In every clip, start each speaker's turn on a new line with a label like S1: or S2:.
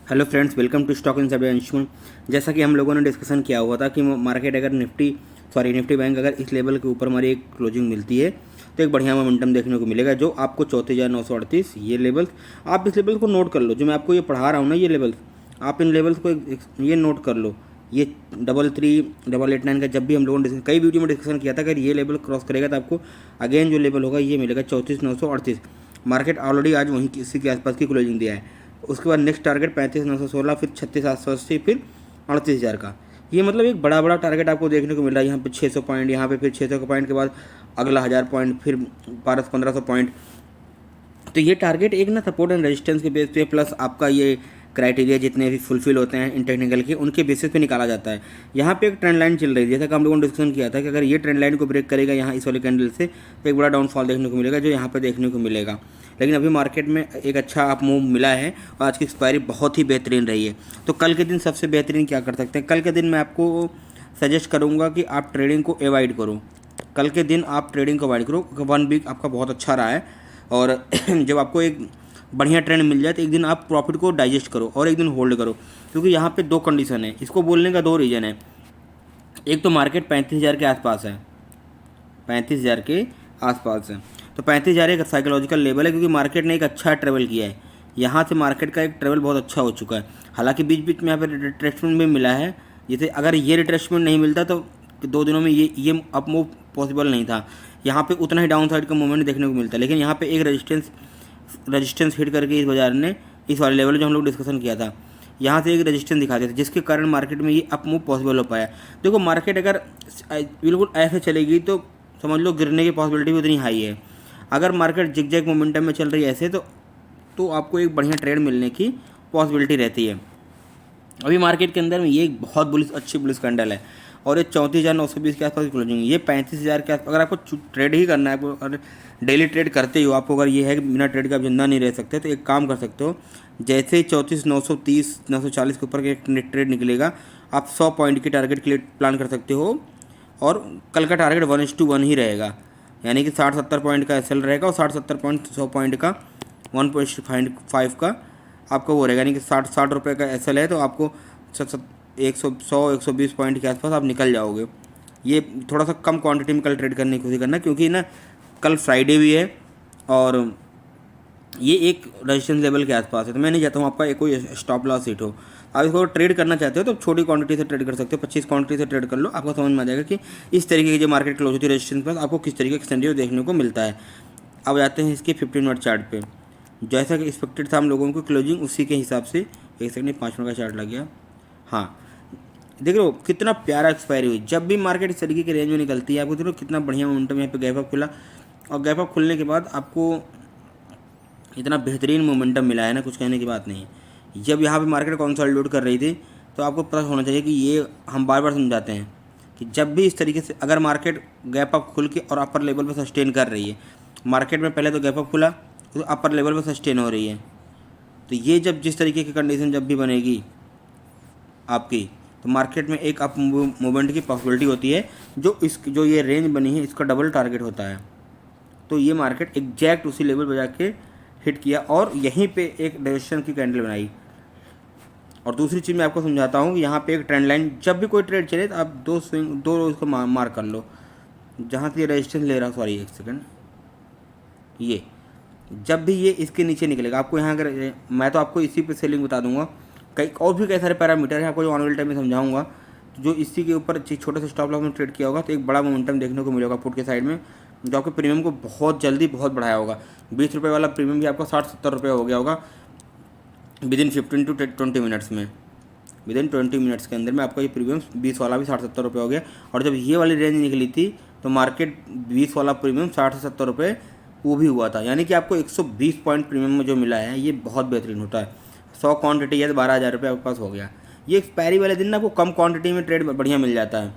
S1: Hello friends, welcome to stock in सभी अंशुमन। जैसा कि हम लोगों ने डिस्कशन किया हुआ था कि मार्केट अगर निफ्टी बैंक अगर इस लेवल के ऊपर हमारी एक क्लोजिंग मिलती है तो एक बढ़िया मोमेंटम देखने को मिलेगा, जो आपको 34,938 ये लेवल्स, आप इस लेवल को नोट कर लो। जो मैं आपको ये पढ़ा रहा हूँ ना, ये लेवल्स आप इन लेवल्स को ये नोट कर लो। ये 33,889 का जब भी हम लोगों ने कई वीडियो में डिस्कशन किया था, अगर ये लेवल क्रॉस करेगा तो आपको अगेन जो लेवल होगा ये मिलेगा 34,938। मार्केट ऑलरेडी आज वहीं इसी के आसपास की क्लोजिंग दिया है। उसके बाद नेक्स्ट टारगेट 35,916, फिर 36,880, फिर 38,000 का। ये मतलब एक बड़ा बड़ा टारगेट आपको देखने को मिल रहा है। यहाँ पे 600 पॉइंट, यहाँ पे फिर 600 के पॉइंट के बाद अगला 1000 पॉइंट, फिर 1200-1500 पॉइंट। तो ये टारगेट एक ना सपोर्ट एंड रेजिस्टेंस के बेस पे, प्लस आपका ये क्राइटेरिया जितने भी फुलफिल होते हैं इन टेक्निकल के, उनके बेसिस पे निकाला जाता है। यहाँ पे एक ट्रेंड लाइन चल रही है, जैसा कि हम लोगों ने डिस्कशन किया था कि अगर ये ट्रेंड लाइन को ब्रेक करेगा यहाँ इस वाले कैंडल से, तो एक बड़ा डाउनफॉल देखने को मिलेगा, जो यहाँ पे देखने को मिलेगा। लेकिन अभी मार्केट में एक अच्छा अप मूव मिला है और आज की एक्सपायरी बहुत ही बेहतरीन रही है। तो कल के दिन सबसे बेहतरीन क्या कर सकते हैं? कल के दिन मैं आपको सजेस्ट करूँगा कि आप ट्रेडिंग को अवॉइड करो। कल के दिन आप ट्रेडिंग को अवॉइड करो। 1 वीक आपका बहुत अच्छा रहा है, और जब आपको एक बढ़िया ट्रेंड मिल जाए तो एक दिन आप प्रॉफिट को डाइजेस्ट करो और एक दिन होल्ड करो। क्योंकि यहाँ पे 2 कंडीशन है, इसको बोलने का 2 रीज़न है। एक तो मार्केट 35,000 के आसपास है, 35,000 के आसपास है। तो 35,000 एक साइकोलॉजिकल लेवल है, क्योंकि मार्केट ने एक अच्छा ट्रेवल किया है। यहाँ से मार्केट का एक ट्रेवल बहुत अच्छा हो चुका है। हालांकि बीच बीच में यहाँ पर रिट्रेसमेंट भी मिला है। जैसे अगर ये रिट्रेसमेंट नहीं मिलता तो 2 दिनों में ये अप मूव पॉसिबल नहीं था। यहाँ पे उतना ही डाउन साइड का मूवमेंट देखने को मिलता है। लेकिन यहाँ पे एक रेजिस्टेंस हिट करके इस बाजार ने इस वाले लेवल जो हम लोग डिस्कशन किया था, यहाँ से एक रेजिस्टेंस दिखा दिया था, जिसके कारण मार्केट में ये अप मूव पॉसिबल हो पाया। देखो, मार्केट अगर बिल्कुल ऐसे चलेगी तो समझ लो गिरने की पॉसिबिलिटी भी उतनी हाई है। अगर मार्केट जिग-जैग मोमेंटम में चल रही है ऐसे, तो आपको एक बढ़िया ट्रेड मिलने की पॉसिबिलिटी रहती है। अभी मार्केट के अंदर में ये एक बहुत अच्छी बुलिश कैंडल है, और ये 34,920 के आसपास क्लोजिंग, ये 35,000 के आसपास। अगर आपको ट्रेड ही करना है, आपको अगर डेली ट्रेड करते हो, आपको अगर ये है कि बिना ट्रेड का आप जिंदा नहीं रह सकते, तो एक काम कर सकते हो। जैसे ही 34,930 940 के ऊपर एक ट्रेड निकलेगा, आप 100 पॉइंट के टारगेट के लिए प्लान कर सकते हो। और कल का टारगेट 1:1 ही रहेगा, यानी कि 60-70 पॉइंट का एसएल रहेगा और 60-70 पॉइंट 100 पॉइंट का 1.5 का आपका वो रहेगा। यानी कि 60 रुपये का एसएल है, तो आपको 120 पॉइंट के आसपास आप निकल जाओगे। ये थोड़ा सा कम क्वांटिटी में कल ट्रेड करने की कोशिश करना, क्योंकि ना कल फ्राइडे भी है और ये एक रेजिस्टेंस लेवल के आसपास है। तो मैं नहीं चाहता हूँ आपका एक कोई स्टॉप लॉस हिट हो। आप इसको ट्रेड करना चाहते हो तो छोटी क्वांटिटी से ट्रेड कर सकते हो, 25 क्वांटिटी से ट्रेड कर लो। आपको समझ में आ जाएगा कि इस तरीके की जो मार्केट क्लोज होती है रेजिस्टेंस पर, आपको किस तरीके का सिनेरियो देखने को मिलता है। अब जाते हैं इसके 15 मिनट चार्ट पे। जैसा कि एक्सपेक्टेड था हम लोगों को क्लोजिंग, उसी के हिसाब से 1 सेकंड 5 मिनट का चार्ट लग गया। हाँ, देख लो कितना प्यारा एक्सपायरी हुई। जब भी मार्केट इस तरीके के रेंज में निकलती है, आपको देखो कितना बढ़िया मोमेंटम यहाँ पे गैप अप खुला, और गैप अप खुलने के बाद आपको इतना बेहतरीन मोमेंटम मिला है ना, कुछ कहने की बात नहीं है। जब यहाँ पे मार्केट कंसोलिडेट कर रही थी, तो आपको पता होना चाहिए कि ये हम बार बार समझाते हैं कि जब भी इस तरीके से अगर मार्केट गैप अप खुल के और अपर लेवल पर सस्टेन कर रही है, मार्केट में पहले तो गैप अप खुला तो अपर लेवल पर सस्टेन हो रही है, तो ये जब जिस तरीके की कंडीशन जब भी बनेगी आपकी, तो मार्केट में एक अप मूवमेंट की पॉसिबिलिटी होती है। जो ये रेंज बनी है, इसका डबल टारगेट होता है। तो ये मार्केट एग्जैक्ट उसी लेवल पर जाके हिट किया और यहीं पे एक रेजिस्टेंस की कैंडल बनाई। और दूसरी चीज़ मैं आपको समझाता हूँ कि यहाँ पे एक ट्रेंड लाइन, जब भी कोई ट्रेड चले तो आप 2 रोज को मार्क कर लो। जहाँ से ये रेजिस्टेंस ले रहा, सॉरी 1 सेकंड, ये जब भी ये इसके नीचे निकलेगा, आपको यहाँ अगर मैं तो आपको इसी पे सेलिंग बता दूंगा, कई और भी कई सारे पैरामीटर हैं, आपको जो ऑनलाइन टाइम में समझाऊंगा। जो इसी के ऊपर छोटे से स्टॉप लॉस में ट्रेड किया होगा तो एक बड़ा मोमेंटम देखने को मिलेगा पुट के साइड में, जो आपके प्रीमियम को बहुत जल्दी बहुत बढ़ाया होगा। 20 रुपये वाला प्रीमियम भी आपका 60-70 रुपये हो गया होगा विदिन 15 to 20 मिनट्स में। विदिन 20 मिनट्स के अंदर में आपका ये प्रीमियम 20 वाला भी 60-70 रुपये हो गया। और जब ये वाली रेंज निकली थी तो मार्केट 20 वाला प्रीमियम 60 से 70 रुपये वो भी हुआ था। यानी कि आपको 120 पॉइंट प्रीमियम में जो मिला है, ये बहुत बेहतरीन होता है। 100 क्वांटिटी है तो 12,000 रुपये आपके पास हो गया। ये एक्सपायरी वाले दिन ना आपको कम क्वांटिटी में ट्रेड बढ़िया मिल जाता है।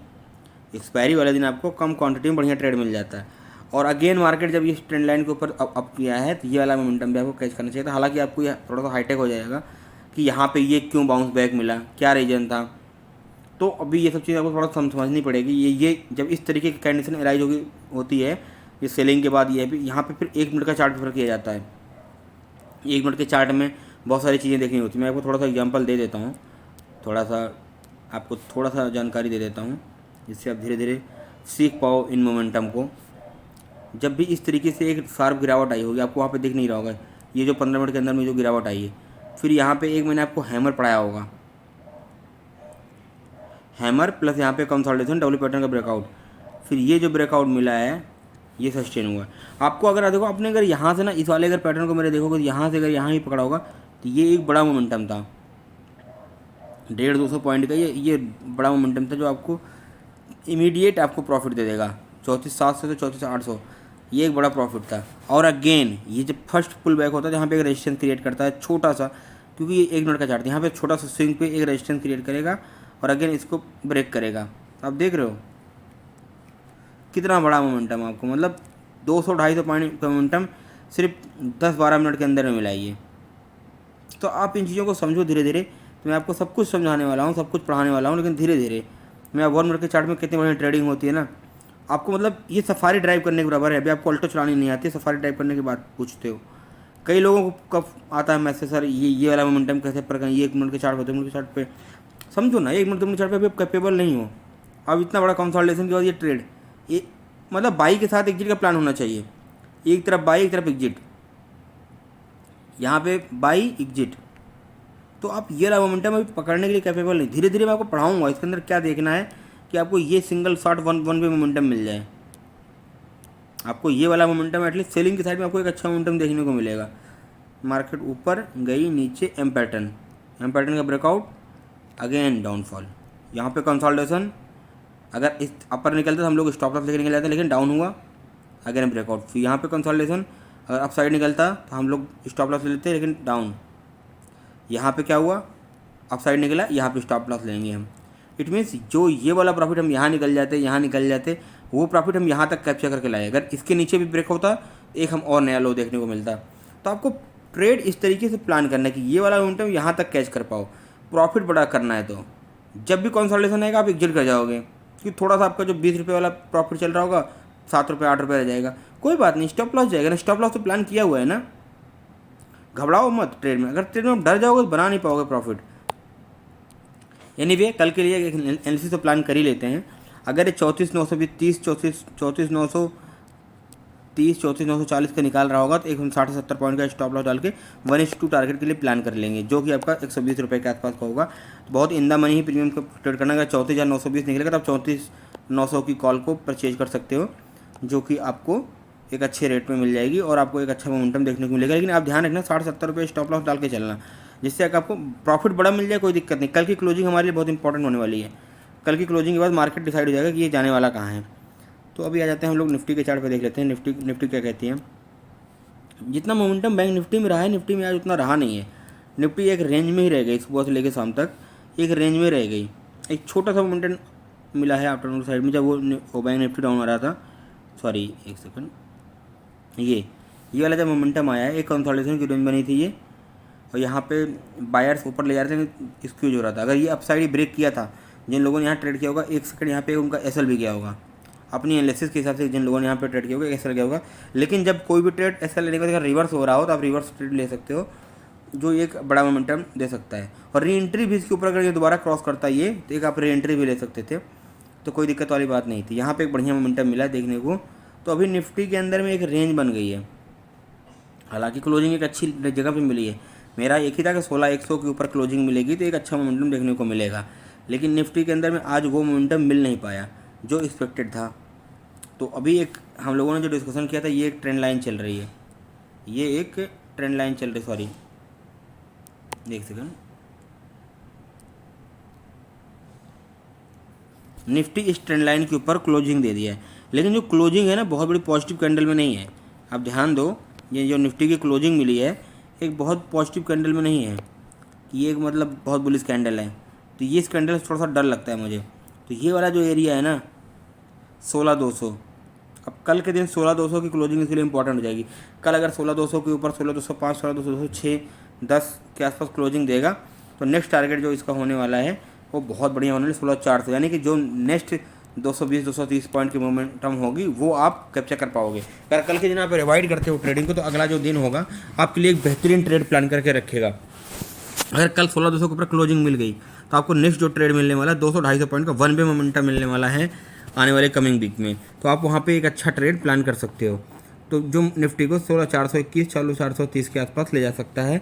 S1: एक्सपायरी वाले दिन आपको कम क्वांटिटी में बढ़िया ट्रेड मिल जाता है। और अगेन मार्केट जब ये ट्रेंड लाइन के ऊपर अप किया है, तो ये वाला मोमेंटम भी आपको कैच करना चाहिए था। हालांकि आपको यह थोड़ा सा हाईटेक हो जाएगा कि यहाँ पे ये क्यों बाउंस बैक मिला, क्या रीज़न था। तो अभी ये सब चीज़ आपको थोड़ा समझनी पड़ेगी। ये जब इस तरीके की कंडीशन एराइज होती है, ये सेलिंग के बाद ये भी यहाँ पे फिर 1 मिनट का चार्ट प्रेफर किया जाता है। 1 मिनट के चार्ट में बहुत सारी चीज़ें देखनी होती है। मैं आपको थोड़ा सा एग्जांपल दे देता हूँ, आपको थोड़ा सा जानकारी दे देता हूँ, जिससे आप धीरे धीरे सीख पाओ इन मोमेंटम को। जब भी इस तरीके से एक शार्प गिरावट आई होगी, आपको वहाँ पे दिख नहीं रहा होगा, ये जो 15 मिनट के अंदर में जो गिरावट आई है, फिर यहाँ पे एक मैंने आपको हैमर पढ़ाया होगा, हैमर प्लस यहाँ पे कंसोलिडेशन डब्ल्यू पैटर्न का ब्रेकआउट, फिर ये जो ब्रेकआउट मिला है ये सस्टेन हुआ है। आपको अगर देखो आपने अगर यहाँ से ना इस वाले अगर पैटर्न को मेरे देखोगे तो यहाँ से अगर यहाँ ही पकड़ा होगा तो ये एक बड़ा मोमेंटम था, 150-200 पॉइंट का ये बड़ा मोमेंटम था जो आपको इमीडिएट आपको प्रॉफिट दे देगा। 34,700 से 34,800 ये एक बड़ा प्रॉफिट था। और अगेन ये जब फर्स्ट पुल बैक होता है जहाँ पे एक रेजिस्टेंस क्रिएट करता है छोटा सा, क्योंकि ये 1 मिनट का चार्ट है, यहाँ पे छोटा सा स्विंग पे एक रेजिस्टेंस क्रिएट करेगा और अगेन इसको ब्रेक करेगा। आप देख रहे हो कितना बड़ा मोमेंटम आपको, मतलब 200-250 पॉइंट का मोमेंटम सिर्फ 10-12 मिनट के अंदर में मिला ये। तो आप इन चीज़ों को समझो धीरे धीरे। तो मैं आपको सब कुछ समझाने वाला हूँ, सब कुछ पढ़ाने वाला हूँ, लेकिन धीरे धीरे। मैं 1 मिनट के चार्ट में कितनी बढ़िया ट्रेडिंग होती है ना, आपको मतलब ये सफारी ड्राइव करने के बराबर है। अभी आपको अल्टो चलानी नहीं आती, सफारी ड्राइव करने के बाद पूछते हो। कई लोगों को कब आता है मैसेज, सर ये वाला मोमेंटम कैसे पर ये 1 मिनट के चार्ट पे 2 मिनट के चार्ट पे। समझो ना, 1 मिनट 2 मिनट चार्ट पे अभी आप कैपेबल नहीं हो। अब इतना बड़ा कंसोलिडेशन के बाद ये ट्रेड, ये मतलब बाई के साथ एग्जिट का प्लान होना चाहिए। एक तरफ बाई एक तरफ एग्जिट, यहाँ पे बाई एग्जिट। तो आप ये वाला मोमेंटम अभी पकड़ने के लिए कैपेबल नहीं। धीरे धीरे मैं आपको पढ़ाऊंगा इसके अंदर क्या देखना है कि आपको ये single shot one way momentum मिल जाए। आपको ये वाला मोमेंटम एटलीस्ट सेलिंग की साइड में आपको एक अच्छा मोमेंटम देखने को मिलेगा। मार्केट ऊपर गई, नीचे एम पैटर्न का ब्रेकआउट, अगेन डाउनफॉल, यहाँ पे कंसोलिडेशन। अगर इस अपर निकलता तो हम लोग स्टॉप लॉस लेके निकल जाते, लेकिन डाउन हुआ, अगेन ब्रेकआउट, फिर यहाँ पे कंसोलिडेशन। अगर अप साइड निकलता तो हम लोग स्टॉप लॉस ले लेते, लेकिन डाउन। यहाँ पे क्या हुआ, अप साइड निकला, यहाँ पे स्टॉप लॉस लेंगे हम। इट मीन्स जो ये वाला प्रॉफिट हम यहाँ निकल जाते, वो प्रॉफिट हम यहाँ तक कैप्चर करके लाए। अगर इसके नीचे भी ब्रेक होता, एक हम और नया लो देखने को मिलता। तो आपको ट्रेड इस तरीके से प्लान करना है कि ये वाला मोमेंटम यहाँ तक कैच कर पाओ, प्रॉफिट बड़ा करना है। तो जब भी कंसोलिडेशन आएगा आप एग्जिट कर जाओगे, क्योंकि थोड़ा सा आपका जो 20 रुपये वाला प्रॉफिट चल रहा होगा 7 रुपये 8 रुपये रह जाएगा, कोई बात नहीं, स्टॉप लॉस जाएगा ना। स्टॉप लॉस तो प्लान किया हुआ है ना, घबराओ मत ट्रेड में। अगर ट्रेड में डर जाओगे तो बना नहीं पाओगे प्रॉफिट। एनीवे कल के लिए एक एनालिसिस तो प्लान कर ही लेते हैं। अगर ये 34,920 34,940 का निकाल रहा होगा तो एक 60-70 पॉइंट का स्टॉप लॉस डाल के 1:2 टारगेट के लिए प्लान कर लेंगे, जो कि आपका 120 रुपये के आसपास का होगा। तो बहुत in the money he premium को ट्रेड करना। अगर 34,920 निकलेगा तो आप 34,900 की कॉल को परचेज कर सकते हो, जो कि आपको एक अच्छे रेट में मिल जाएगी और आपको एक अच्छा मोमेंटम देखने को मिलेगा। लेकिन आप ध्यान रखना 60-70 रुपये स्टॉप लॉस डाल के चलना, जिससे आपको प्रॉफिट बड़ा मिल जाए, कोई दिक्कत नहीं। कल की क्लोजिंग हमारे लिए बहुत इंपॉर्टेंट होने वाली है। कल की क्लोजिंग के बाद मार्केट डिसाइड हो जाएगा कि ये जाने वाला कहाँ है। तो अभी आ जाते हैं हम लोग निफ्टी के चार्ट पे, देख लेते हैं निफ्टी क्या कहती है। जितना मोमेंटम बैंक निफ्टी में रहा है, निफ्टी में आज उतना रहा नहीं है। निफ्टी एक रेंज में ही रह गई, सुबह से लेकर शाम तक एक रेंज में रह गई। एक छोटा सा मोमेंटम मिला है आफ्टरनून साइड में, जब वो बैंक निफ्टी डाउन आ रहा था। सॉरी एक सेकंड, ये वाला जब मोमेंटम आया है, एक कंसोलिडेशन की रेंज बनी थी ये, और यहाँ पे बायर्स ऊपर ले जा रहे थे, स्क्यूज हो रहा था। अगर ये अपसाइड ब्रेक किया था, जिन लोगों ने यहाँ ट्रेड किया होगा, एक सेकंड यहाँ पे उनका एसएल भी गया होगा। अपनी एनालिसिस के हिसाब से जिन लोगों ने यहाँ पे ट्रेड किया होगा एसएल गया होगा। लेकिन जब कोई भी ट्रेड एसएल लेने के बाद अगर रिवर्स हो रहा हो तो आप रिवर्स ट्रेड ले सकते हो, जो एक बड़ा मोमेंटम दे सकता है। और री एंट्री भी इसके ऊपर अगर ये दोबारा क्रॉस करता है ये, तो एक आप री एंट्री भी ले सकते थे, तो कोई दिक्कत वाली बात नहीं थी। यहाँ पे एक बढ़िया मोमेंटम मिला देखने को। तो अभी निफ्टी के अंदर में एक रेंज बन गई है, हालांकि क्लोजिंग एक अच्छी जगह पे मिली है। मेरा एक ही था कि 16,100 के ऊपर क्लोजिंग मिलेगी तो एक अच्छा मोमेंटम देखने को मिलेगा, लेकिन निफ्टी के अंदर में आज वो मोमेंटम मिल नहीं पाया जो एक्सपेक्टेड था। तो अभी एक हम लोगों ने जो डिस्कशन किया था, ये एक ट्रेंड लाइन चल रही है, ये एक ट्रेंड लाइन चल रही, सॉरी एक सेकंड, निफ्टी इस ट्रेंड लाइन के ऊपर क्लोजिंग दे दिया है, लेकिन जो क्लोजिंग है ना बहुत बड़ी पॉजिटिव कैंडल में नहीं है। आप ध्यान दो, ये जो निफ्टी की क्लोजिंग मिली है एक बहुत पॉजिटिव कैंडल में नहीं है, ये एक मतलब बहुत बुलिश कैंडल है। तो ये इस कैंडल से थोड़ा सा डर लगता है मुझे। तो ये वाला जो एरिया है ना 16,200, अब कल के दिन 16,200 की क्लोजिंग इसके लिए इंपॉर्टेंट हो जाएगी। कल अगर 16,200 के ऊपर 16,205, 16,206, 10 के आसपास क्लोजिंग देगा तो नेक्स्ट टारगेट जो इसका होने वाला है वो बहुत बढ़िया होने वाला है 16,400, यानी कि जो नेक्स्ट 220-230 पॉइंट की मोमेंटम होगी वो आप कैप्चर कर पाओगे। अगर कल के दिन आप रिवाइड करते हो ट्रेडिंग को, तो अगला जो दिन होगा आपके लिए एक बेहतरीन ट्रेड प्लान करके रखेगा। अगर कल 16,200 के ऊपर क्लोजिंग मिल गई तो आपको नेक्स्ट जो ट्रेड मिलने वाला है 200-250 पॉइंट का वन वे मोमेंटम मिलने वाला है आने वाले कमिंग वीक में, तो आप वहाँ पे एक अच्छा ट्रेड प्लान कर सकते हो। तो जो निफ्टी को 16,421 14,430 के आसपास ले जा सकता है,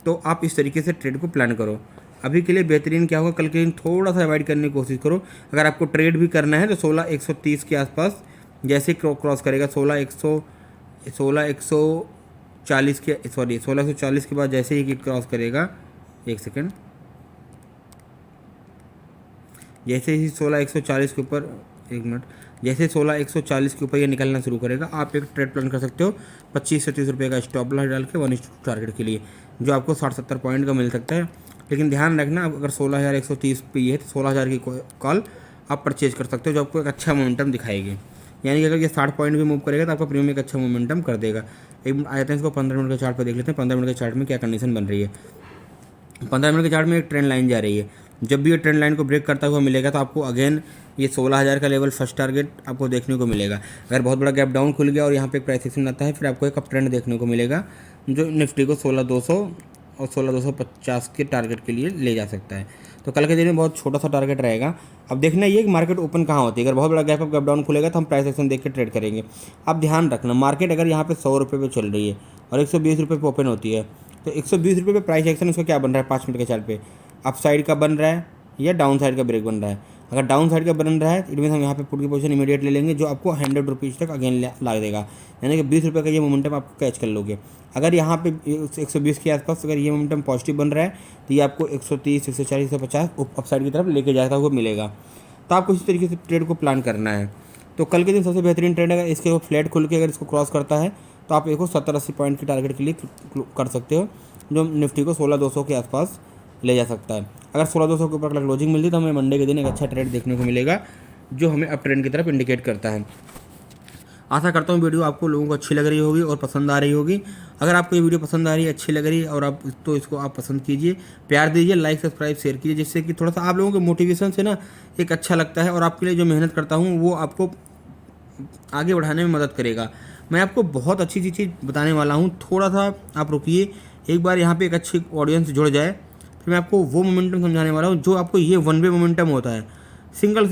S1: तो आप इस तरीके से ट्रेड को प्लान करो। अभी के लिए बेहतरीन क्या होगा, कल के दिन थोड़ा सा अवॉइड करने की कोशिश करो। अगर आपको ट्रेड भी करना है तो 16,130 के आसपास जैसे क्रॉस करेगा 16,140 के 16,140 के बाद जैसे ही क्रॉस करेगा, एक सेकेंड, जैसे ही 16,140 के ऊपर, एक मिनट, जैसे 16,140 के ऊपर ये निकलना शुरू करेगा, आप एक ट्रेड प्लान कर सकते हो 25 से 30 रुपये का स्टॉप लॉस डाल के 1:2 टारगेट के लिए, जो आपको 60-70 पॉइंट का मिल सकता है। लेकिन ध्यान रखना, अगर 16,130 पे है तो 16,000 की कॉल आप परचेज कर सकते हो, जो आपको एक अच्छा मोमेंटम दिखाएगी। यानी कि अगर ये 60 पॉइंट भी मूव करेगा तो आपका प्रीमियम एक अच्छा मोमेंटम कर देगा। एक आते हैं इसको 15 मिनट के चार्ट पर देख लेते हैं, 15 मिनट के चार्ट में क्या कंडीशन बन रही है। 15 मिनट के चार्ट में एक ट्रेंड लाइन जा रही है, जब भी ये ट्रेंड लाइन को ब्रेक करता हुआ मिलेगा तो आपको अगेन ये 16,000 का लेवल फर्स्ट टारगेट आपको देखने को मिलेगा। अगर बहुत बड़ा गैप डाउन खुल गया और यहाँ पे एक प्राइस एक्शन आता है, फिर आपको एक अप ट्रेंड देखने को मिलेगा जो निफ्टी को 16,200 और 16,250 के टारगेट के लिए ले जा सकता है। तो कल के दिन में बहुत छोटा सा टारगेट रहेगा। अब देखना ये कि मार्केट ओपन कहाँ होती है। अगर बहुत बड़ा गैप डाउन खुलेगा तो हम प्राइस एक्शन देख के ट्रेड करेंगे। अब ध्यान रखना, मार्केट अगर यहाँ पे 100 रुपये पे चल रही है और 120 रुपये पे ओपन होती है, तो 120 रुपये पे प्राइस एक्शन उसका क्या बन रहा है 5 मिनट के चार्ट पे, अप साइड का बन रहा है या डाउन साइड का ब्रेक बन रहा है। अगर डाउन साइड का बन रहा है इट मीन हम यहाँ पे पुट की पोजीशन इमीडिएट ले लेंगे, जो आपको 100 रुपीज़ तक अगेन ला देगा, यानी कि 20 रुपये का ये मोमेंटम आप कैच कर लोगे। अगर यहाँ पे 120 के आसपास अगर ये मोमेंटम पॉजिटिव बन रहा है तो ये आपको 130, 140, 150 अप साइड की तरफ लेके जाता हुआ मिलेगा। तो आपको इसी तरीके से ट्रेड को प्लान करना है। तो कल के दिन सबसे बेहतरीन ट्रेड अगर इसके फ्लैट खुल के अगर इसको क्रॉस करता है तो आप इसको 70-80 पॉइंट की टारगेट के लिए कर सकते हो, जो निफ्टी को 16,200 के आसपास ले जा सकता है। अगर 16,200 के ऊपर क्लोजिंग मिलती है तो हमें मंडे के दिन एक अच्छा ट्रेड देखने को मिलेगा, जो हमें अप ट्रेंड की तरफ इंडिकेट करता है। आशा करता हूँ वीडियो आपको लोगों को अच्छी लग रही होगी और पसंद आ रही होगी। अगर आपको ये वीडियो पसंद आ रही है, अच्छी लग रही है और आप तो इसको आप पसंद कीजिए, प्यार दीजिए, लाइक सब्सक्राइब शेयर कीजिए, जिससे कि थोड़ा सा आप लोगों के मोटिवेशन से ना एक अच्छा लगता है और आपके लिए जो मेहनत करता हूँ वो आपको आगे बढ़ाने में मदद करेगा। मैं आपको बहुत अच्छी चीज़ बताने वाला हूँ, थोड़ा सा आप रुकिए, एक बार यहाँ पे एक अच्छी ऑडियंस जुड़ जाए, फिर मैं आपको वो मोमेंटम समझाने वाला हूँ जो आपको ये वन वे मोमेंटम होता है। सिंगल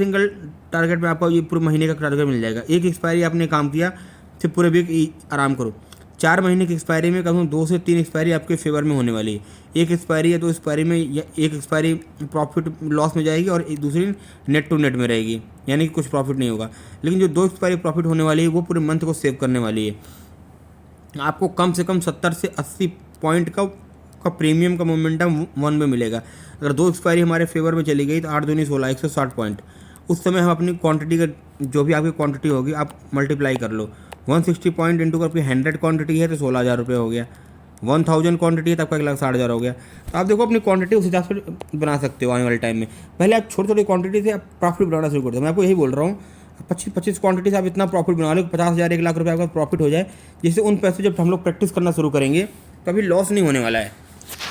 S1: टारगेट में आपको ये पूरे महीने का टारगेट मिल जाएगा। एक एक्सपायरी आपने काम किया, फिर पूरे वीक आराम करो। 4 महीने की एक्सपायरी में कम से कम 2 से 3 एक्सपायरी आपके फेवर में होने वाली है। एक एक्सपायरी है तो एक्सपायरी में एक एक्सपायरी प्रॉफिट लॉस में जाएगी और दूसरी नेट टू नेट में रहेगी, यानी कि कुछ प्रॉफिट नहीं होगा। लेकिन जो 2 एक्सपायरी प्रॉफिट होने वाली है वो पूरे मंथ को सेव करने वाली है। आपको कम से कम 70 से 80 पॉइंट का प्रीमियम का मोमेंटम वन में मिलेगा। अगर 2 एक्सपायरी हमारे फेवर में चली गई तो 8 दूनी 16, 160 पॉइंट। उस समय हम अपनी क्वांटिटी का जो भी आपकी क्वांटिटी होगी आप मल्टीप्लाई कर लो, 160 पॉइंट इंटू आपकी 100 क्वांटिटी है तो 16,000 रुपये हो गया, 1000 क्वांटिटी है तो आपका 1,60,000 हो गया। तो आप देखो अपनी क्वांटिटी उस हिसाब से बना सकते हो आने वाले टाइम में। पहले आप छोटी छोटी क्वांटिटी से आप प्रॉफिट बनाना शुरू करते हो। मैं आपको यही बोल रहा हूँ 25 क्वांटिटी से आप इतना प्रॉफिट बना लो 50,000 1 लाख रुपये आपका प्रॉफिट हो जाए, जिससे उन पैसे जब हम लोग प्रैक्टिस करना शुरू करेंगे कभी लॉस नहीं होने वाला है,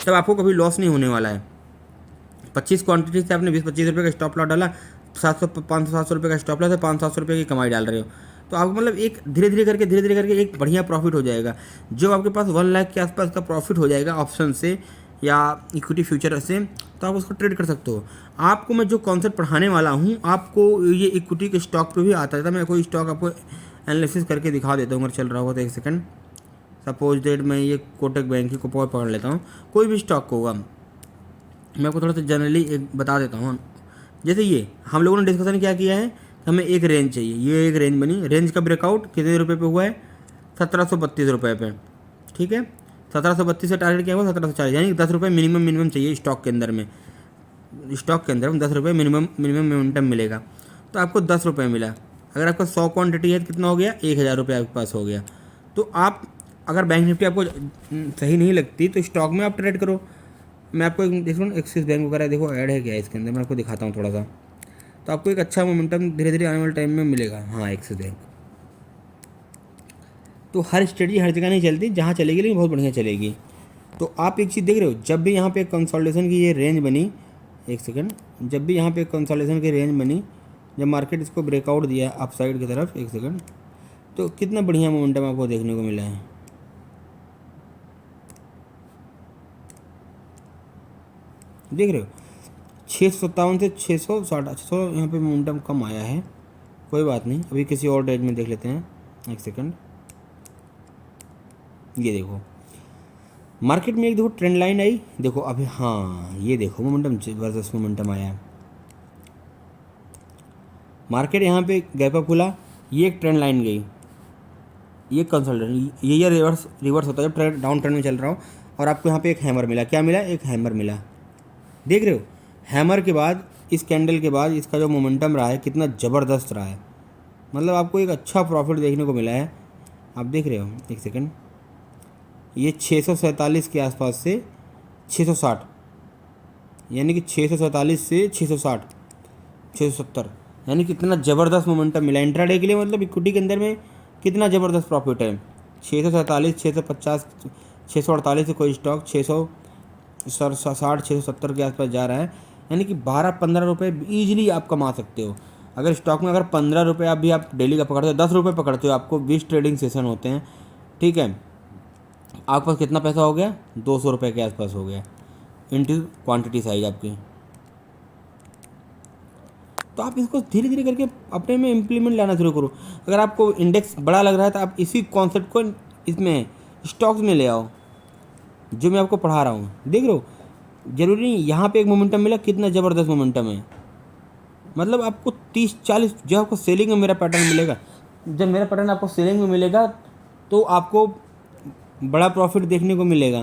S1: तब आपको कभी लॉस नहीं होने वाला है। 25 क्वांटिटी से आपने 20-25 रुपये का स्टॉप लॉस डाला, 500-700 रुपये का स्टॉप लॉस है, 500-700 रुपये की कमाई डाल रहे हो, तो आपको मतलब एक धीरे धीरे करके एक बढ़िया प्रॉफिट हो जाएगा। जो आपके पास 1 लाख के आसपास का प्रॉफिट हो जाएगा ऑप्शन से या इक्विटी फ्यूचर से, तो आप उसको ट्रेड कर सकते हो। आपको मैं जो कॉन्सेप्ट पढ़ाने वाला हूँ आपको ये इक्विटी के स्टॉक पे भी आता था। मैं कोई स्टॉक आपको एनालिसिस करके दिखा देता हूँ, अगर चल रहा होगा तो एक सेकंड। सपोज डेट मैं ये कोटक बैंक की को पकड़ लेता हूँ, कोई भी स्टॉक होगा, मैं आपको थोड़ा सा जनरली एक बता देता हूँ। जैसे ये हम लोगों ने डिस्कशन क्या किया है, हमें एक रेंज चाहिए, ये एक रेंज बनी, रेंज का ब्रेकआउट कितने रुपये पे हुआ है 1732 रुपये पे, ठीक है। 1732 से टारगेट क्या हुआ 1740, यानी 10 रुपये मिनिमम चाहिए स्टॉक के अंदर में। स्टॉक के अंदर 10 रुपये मिनिमम मोमेंटम मिलेगा, तो आपको 10 रुपये मिला। अगर आपका 100 क्वांटिटी है तो कितना हो गया 1,000 रुपये आपके पास हो गया। तो आप अगर बैंक निफ्टी आपको सही नहीं लगती तो स्टॉक में आप ट्रेड करो। मैं आपको एक देख रहा हूँ एक्सिस बैंक वगैरह देखो ऐड है क्या इसके अंदर, मैं आपको दिखाता हूँ थोड़ा सा, तो आपको एक अच्छा मोमेंटम धीरे धीरे आने वाले टाइम में मिलेगा। हाँ एक्सिस बैंक, तो हर स्ट्रेटजी हर जगह नहीं चलती, जहाँ चलेगी लेकिन बहुत बढ़िया चलेगी। तो आप एक चीज़ देख रहे हो, जब भी यहाँ पे कंसोलिडेशन की ये रेंज बनी, एक सेकंड, जब भी यहाँ पे कंसोलिडेशन की रेंज बनी, जब मार्केट इसको ब्रेकआउट दिया अप साइड की तरफ, एक सेकंड, तो कितना बढ़िया मोमेंटम आपको देखने को मिला है। देख रहे हो 657 से 660, 600 यहाँ पे मोमेंटम कम आया है, कोई बात नहीं, अभी किसी और रेंज में देख लेते हैं। एक सेकंड, ये देखो मार्केट में एक देखो ट्रेंड लाइन आई, देखो अभी, हाँ ये देखो मोमेंटम, ज़बरदस्त मोमेंटम आया। मार्केट यहाँ पे गैप अप खुला, ये एक ट्रेंड लाइन गई, ये कंसल्टेंट, ये रिवर्स होता है जब ट्रेंड डाउन ट्रेंड में चल रहा हो, और आपको यहाँ पे एक हैमर मिला, क्या मिला, एक हैमर मिला, देख रहे हो। हैमर के बाद, इस कैंडल के बाद इसका जो मोमेंटम रहा है कितना ज़बरदस्त रहा है, मतलब आपको एक अच्छा प्रॉफिट देखने को मिला है। आप देख रहे हो, एक सेकंड, ये 647 के आसपास से 660, यानी कि 647 से 660, 670, यानी कितना ज़बरदस्त मोमेंटम मिला इंट्राडे के लिए, मतलब इक्विटी के अंदर में कितना ज़बरदस्त प्रॉफिट है। 647, 650, 648 से कोई स्टॉक 660, 670 के आसपास जा रहा है, यानी कि 12-15 रुपये ईजिली आप कमा सकते हो। अगर स्टॉक में अगर 15 रुपये आप भी आप डेली का पकड़ते हो, 10 रुपये पकड़ते हो, आपको 20 ट्रेडिंग सेशन होते हैं, ठीक है, आपके पास कितना पैसा हो गया, 200 रुपये के आसपास हो गया, इंटू क्वांटिटी साइज आपकी। तो आप इसको धीरे धीरे करके अपने में इम्प्लीमेंट लाना शुरू करो। अगर आपको इंडेक्स बड़ा लग रहा है तो आप इसी कॉन्सेप्ट को इसमें स्टॉक्स में ले आओ, जो मैं आपको पढ़ा रहा हूँ। देख रहे हो, जरूरी नहीं यहाँ पे एक मोमेंटम मिला, कितना ज़बरदस्त मोमेंटम है, मतलब आपको 30-40, जब आपको सेलिंग में मेरा पैटर्न मिलेगा, जब मेरा पैटर्न आपको सेलिंग में मिलेगा तो आपको बड़ा प्रॉफिट देखने को मिलेगा।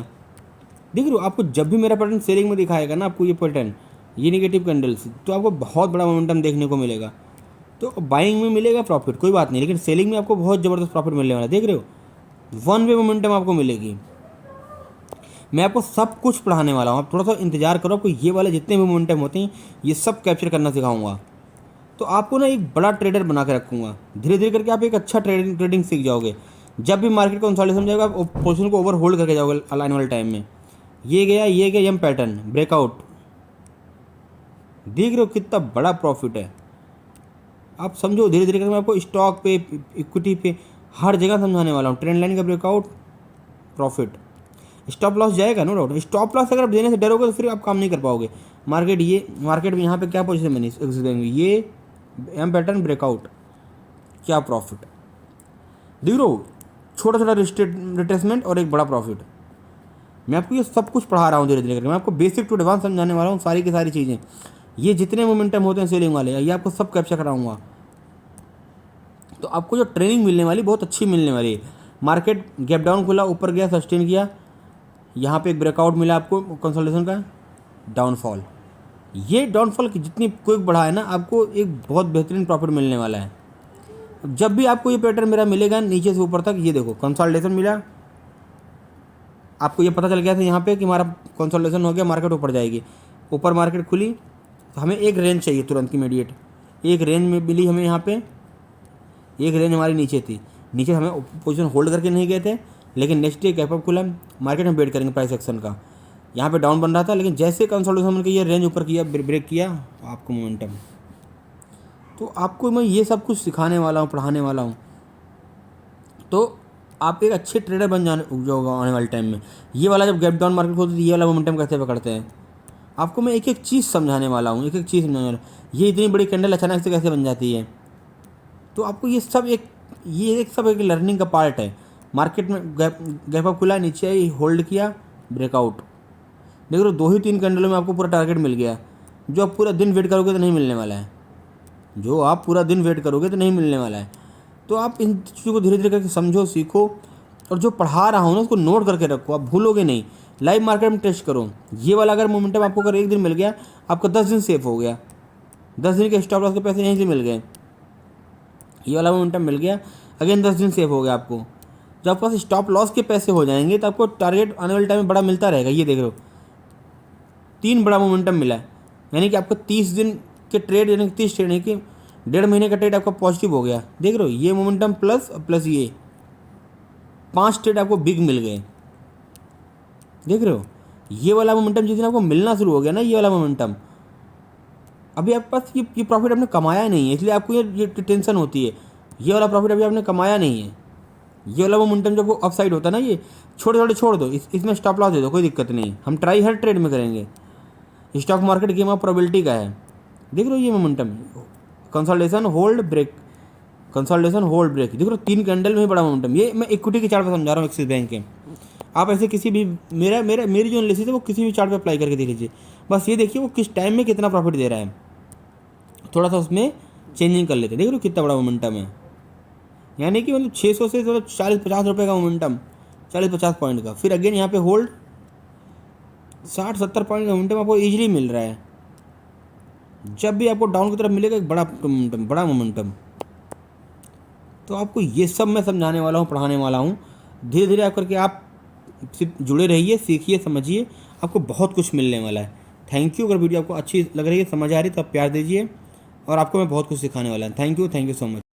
S1: देख रहे हो, आपको जब भी मेरा पैटर्न सेलिंग में दिखाएगा ना, आपको ये पैटर्न, ये नेगेटिव कैंडल्स, तो आपको बहुत बड़ा मोमेंटम देखने को मिलेगा। तो बाइंग में मिलेगा प्रॉफिट, कोई बात नहीं, लेकिन सेलिंग में आपको बहुत ज़बरदस्त प्रॉफिट मिलने वाला है। देख रहे हो, वन वे मोमेंटम आपको मिलेगी। मैं आपको सब कुछ पढ़ाने वाला हूँ, आप थोड़ा सा इंतजार करो, आपको ये वाले जितने भी मोमेंटम होते हैं ये सब कैप्चर करना सिखाऊंगा। तो आपको ना एक बड़ा ट्रेडर बना के रखूँगा, धीरे धीरे करके आप एक अच्छा ट्रेडिंग सीख जाओगे। जब भी मार्केट कंसोलिडेशन जाएगा, आप पोजीशन को ओवर होल्ड करके जाओगे आने वाले टाइम में। ये गया यम पैटर्न ब्रेकआउट, देख रहे हो कितना बड़ा प्रॉफिट है। आप समझो धीरे धीरे करके, मैं आपको स्टॉक पे, इक्विटी पे, हर जगह समझाने वाला हूँ। ट्रेंड लाइन का ब्रेकआउट, प्रॉफिट, स्टॉप लॉस जाएगा नो डाउट। स्टॉप लॉस अगर आप देने से डरोगे तो फिर आप काम नहीं कर पाओगे। मार्केट में यहाँ पे क्या पोजीशन बनी, देंगे ये एम पैटर्न ब्रेकआउट, क्या प्रॉफिट, देख लो, छोटा छोटा रिट्रेसमेंट और एक बड़ा प्रॉफिट। मैं आपको ये सब कुछ पढ़ा रहा हूँ धीरे धीरे करके, मैं आपको बेसिक टू एडवांस समझाने वाला हूँ, सारी की सारी चीज़ें। ये जितने मोमेंटम होते हैं सेलिंग वाले, ये आपको सब कैप्चर कराऊंगा। तो आपको जो ट्रेनिंग मिलने वाली बहुत अच्छी मिलने वाली है। मार्केट गैप डाउन खुला, ऊपर गया, सस्टेन किया, यहाँ पे एक ब्रेकआउट मिला आपको कंसोलिडेशन का, डाउनफॉल। ये डाउनफॉल की जितनी क्विक बढ़ा है ना, आपको एक बहुत बेहतरीन प्रॉफिट मिलने वाला है। जब भी आपको ये पैटर्न मेरा मिलेगा नीचे से ऊपर तक, ये देखो कंसोलिडेशन मिला, आपको ये पता चल गया था यहाँ पे कि हमारा कंसोलिडेशन हो गया, मार्केट ऊपर जाएगी। ऊपर मार्केट खुली तो हमें एक रेंज चाहिए तुरंत इमीडिएट, एक रेंज में मिली हमें यहाँ पे, एक रेंज हमारी नीचे थी, नीचे हमें पोजीशन होल्ड करके नहीं गए थे, लेकिन नेक्स्ट डे गैप अप खुला, मार्केट में वेट करेंगे प्राइस एक्शन का। यहाँ पे डाउन बन रहा था, लेकिन जैसे कंसोलिडेशन के ये रेंज ऊपर किया, ब्रेक किया, आपको मोमेंटम। तो आपको मैं ये सब कुछ सिखाने वाला हूँ, पढ़ाने वाला हूँ, तो आप एक अच्छे ट्रेडर बन जाओगे आने वाले टाइम में। ये वाला जब गैप डाउन मार्केट खोलती है, ये वाला मोमेंटम कैसे पकड़ते हैं, आपको मैं एक एक चीज़ समझाने वाला हूँ, एक एक चीज़ समझाने वाला हूँ। ये इतनी बड़ी कैंडल अचानक से कैसे बन जाती है, तो आपको ये सब एक लर्निंग का पार्ट है। मार्केट में गैप अप खुला, नीचे आई, होल्ड किया, ब्रेकआउट, देख लो 2 ही 3 कैंडलों में आपको पूरा टारगेट मिल गया। जो आप पूरा दिन वेट करोगे तो नहीं मिलने वाला है, जो आप पूरा दिन वेट करोगे तो नहीं मिलने वाला है। तो आप इन चीज़ों को धीरे धीरे करके समझो, सीखो, और जो पढ़ा रहा हूँ ना उसको नोट करके रखो, आप भूलोगे नहीं। लाइव मार्केट में टेस्ट करो, ये वाला अगर मोमेंटम आपको अगर एक दिन मिल गया, आपका 10 दिन सेफ हो गया, 10 दिन के स्टॉप लॉस के पैसे यहीं से मिल गए। ये वाला मोमेंटम मिल गया, अगेन 10 दिन सेफ हो गया आपको। जब आपके पास स्टॉप लॉस के पैसे हो जाएंगे तो आपको टारगेट आने वाले टाइम में बड़ा मिलता रहेगा। ये देख रहे हो 3 बड़ा मोमेंटम मिला है, यानी कि आपको 30 दिन के ट्रेड, यानी कि 30 ट्रेड, यानी कि 1.5 महीने का ट्रेड आपका पॉजिटिव हो गया। देख रहे हो, ये मोमेंटम प्लस ये 5 ट्रेड आपको बिग मिल गए। देख रहे हो, ये वाला मोमेंटम जिस दिन आपको मिलना शुरू हो गया ना, ये वाला मोमेंटम, अभी आपके पास ये प्रॉफिट आपने कमाया नहीं है, इसलिए आपको ये टेंशन होती है। ये वाला प्रॉफिट अभी आपने कमाया नहीं है। ये वाला मोमेंटम जब वो अपसाइड होता है ना, ये छोड़ दो, इसमें स्टॉप लॉस दे दो, कोई दिक्कत नहीं, हम ट्राई हर ट्रेड में करेंगे। Stock market game of probability का है, देख रहे हो ये momentum, consolidation hold break, consolidation hold break, देख रहे हो 3 कैंडल में बड़ा मोमेंटम। ये मैं इक्विटी के चार्ट पर समझा रहा हूँ एक्सिस बैंक के। आप ऐसे किसी भी मेरी जो एनालिसिस है वो किसी भी चार्ट पे अप्लाई करके देख लीजिए, बस ये देखिए वो किस टाइम में कितना प्रॉफिट दे रहा है, थोड़ा सा उसमें चेंजिंग कर लेते हैं। देख रहे हो कितना बड़ा मोमेंटम है, यानी कि मतलब 600 से तो 40-50 रुपये का मोमेंटम, 40-50 पॉइंट का। फिर अगेन यहाँ पे होल्ड 60-70 पॉइंट का मोमेंटम आपको ईजिली मिल रहा है। जब भी आपको डाउन की तरफ मिलेगा एक बड़ा मोमेंटम, तो आपको ये सब मैं समझाने वाला हूँ, पढ़ाने वाला हूँ। धीरे धीरे आप करके आप सिर्फ जुड़े रहिए, सीखिए, समझिए, आपको बहुत कुछ मिलने वाला है। Thank you. अगर वीडियो आपको अच्छी लग रही है, समझ आ रही है तो आप प्यार दीजिए, और आपको मैं बहुत कुछ सिखाने वाला हूँ। Thank you so much.